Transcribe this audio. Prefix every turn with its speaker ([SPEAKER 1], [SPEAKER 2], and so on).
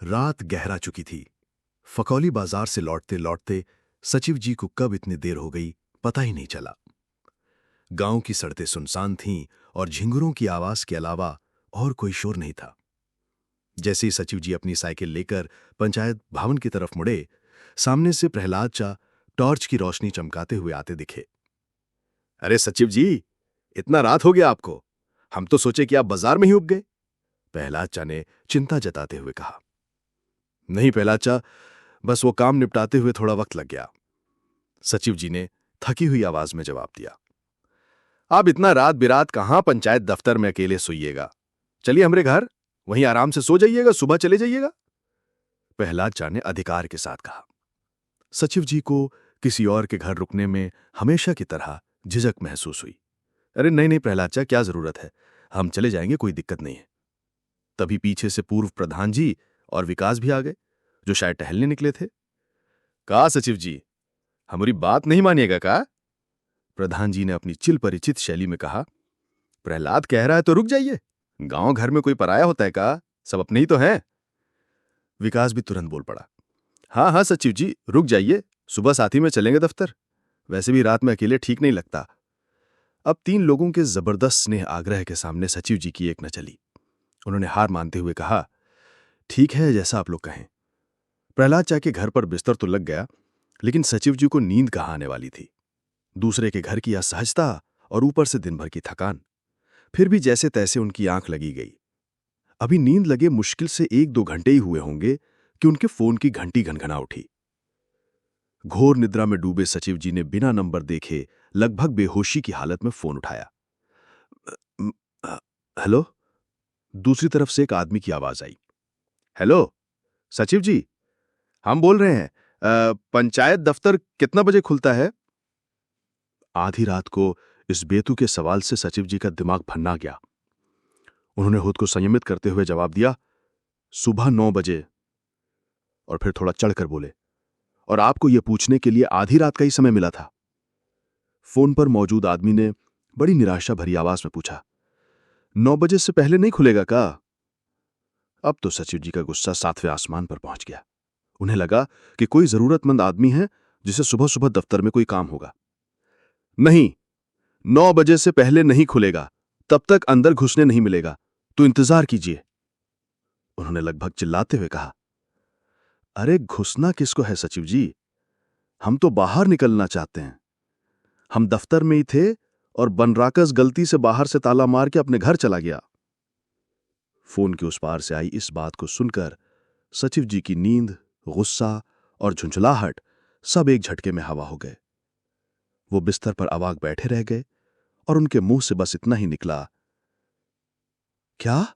[SPEAKER 1] रात गहरा चुकी थी। फकौली बाजार से लौटते लौटते सचिव जी को कब इतनी देर हो गई पता ही नहीं चला। गांव की सड़कें सुनसान थीं और झिंगुरों की आवाज के अलावा और कोई शोर नहीं था। जैसे ही सचिव जी अपनी साइकिल लेकर पंचायत भवन की तरफ मुड़े, सामने से प्रहलाद चा टॉर्च की रोशनी चमकाते हुए आते दिखे। अरे सचिव जी, इतना रात हो गया आपको? हम तो सोचे कि आप बाजार में ही उब गए। प्रहलाद चा ने चिंता जताते हुए कहा। नहीं प्रहलाद चा, बस वो काम निपटाते हुए थोड़ा वक्त लग गया, सचिव जी ने थकी हुई आवाज में जवाब दिया। आप इतना रात बिरात कहां पंचायत दफ्तर में अकेले सोइएगा? चलिए हमरे घर, वहीं आराम से सो जाइएगा, सुबह चले जाइएगा, प्रहलाद चा ने अधिकार के साथ कहा। सचिव जी को किसी और के घर रुकने में हमेशा की तरह झिझक महसूस हुई। अरे नहीं नहीं प्रहलाद चा, क्या जरूरत है, हम चले जाएंगे, कोई दिक्कत नहीं है। तभी पीछे से पूर्व प्रधान जी और विकास भी आ गए, जो शायद टहलने निकले थे। कहा सचिव जी, हमारी बात नहीं मानिएगा का? प्रधान जी ने अपनी चिल परिचित शैली में कहा। प्रहलाद कह रहा है तो रुक जाइए, गांव घर में कोई पराया होता है का? सब अपने ही तो हैं। विकास भी तुरंत बोल पड़ा। हाँ हाँ सचिव जी, रुक जाइए, सुबह साथी में चलेंगे दफ्तर, वैसे भी रात में अकेले ठीक नहीं लगता। अब तीन लोगों के जबरदस्त स्नेह आग्रह के सामने सचिव जी की एक न चली। उन्होंने हार मानते हुए कहा, ठीक है, जैसा आप लोग कहें। प्रहलाद चा के घर पर बिस्तर तो लग गया, लेकिन सचिव जी को नींद कहाँ आने वाली थी। दूसरे के घर की असहजता और ऊपर से दिन भर की थकान, फिर भी जैसे तैसे उनकी आंख लगी गई। अभी नींद लगे मुश्किल से 1-2 घंटे ही हुए होंगे कि उनके फोन की घंटी घनघना उठी। घोर निद्रा में डूबे सचिव जी ने बिना नंबर देखे लगभग बेहोशी की हालत में फोन उठाया। "अ, हेलो?" दूसरी तरफ से एक आदमी की आवाज आई। हेलो सचिव जी, हम बोल रहे हैं, पंचायत दफ्तर कितना बजे खुलता है? आधी रात को इस बेतुके सवाल से सचिव जी का दिमाग भन्ना गया। उन्होंने खुद को संयमित करते हुए जवाब दिया, सुबह 9 बजे। और फिर थोड़ा चढ़कर बोले, और आपको यह पूछने के लिए आधी रात का ही समय मिला था? फोन पर मौजूद आदमी ने बड़ी निराशा भरी आवाज में पूछा, 9 बजे से पहले नहीं खुलेगा का? अब तो सचिव जी का गुस्सा 7वें आसमान पर पहुंच गया। उन्हें लगा कि कोई जरूरतमंद आदमी है जिसे सुबह सुबह दफ्तर में कोई काम होगा। नहीं, 9 बजे से पहले नहीं खुलेगा, तब तक अंदर घुसने नहीं मिलेगा, तो इंतजार कीजिए, उन्होंने लगभग चिल्लाते हुए कहा। अरे घुसना किसको है सचिव जी, हम तो बाहर निकलना चाहते हैं। हम दफ्तर में ही थे और बनराकस गलती से बाहर से ताला मार के अपने घर चला गया। फोन के उस पार से आई इस बात को सुनकर सचिव जी की नींद, गुस्सा और झुंझलाहट सब एक झटके में हवा हो गए। वो बिस्तर पर अवाक बैठे रह गए और उनके मुंह से बस इतना ही निकला, क्या?